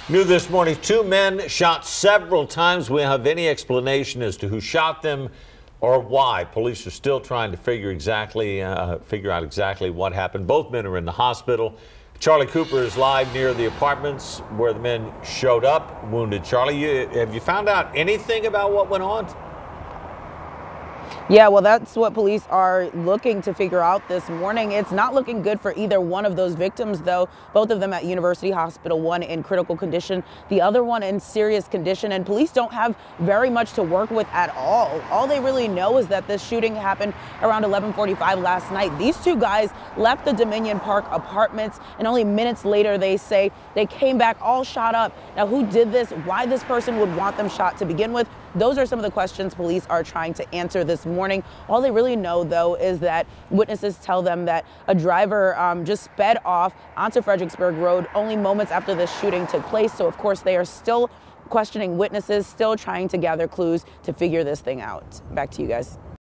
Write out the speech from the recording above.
New this morning, two men shot several times. We have any explanation as to who shot them or why. Police are still trying to figure out exactly what happened. Both men are in the hospital. Charlie Cooper is live near the apartments where the men showed up, wounded. Charlie, have you found out anything about what went on? Yeah, well, that's what police are looking to figure out this morning. It's not looking good for either one of those victims, though. Both of them at University Hospital, one in critical condition, the other one in serious condition. And police don't have very much to work with at all. All they really know is that this shooting happened around 11:45 last night. These two guys left the Dominion Park apartments, and only minutes later, they say they came back all shot up. Now, who did this? Why this person would want them shot to begin with? Those are some of the questions police are trying to answer this morning. All they really know, though, is that witnesses tell them that a driver just sped off onto Fredericksburg Road only moments after the shooting took place. So, of course, they are still questioning witnesses, still trying to gather clues to figure this thing out. Back to you guys.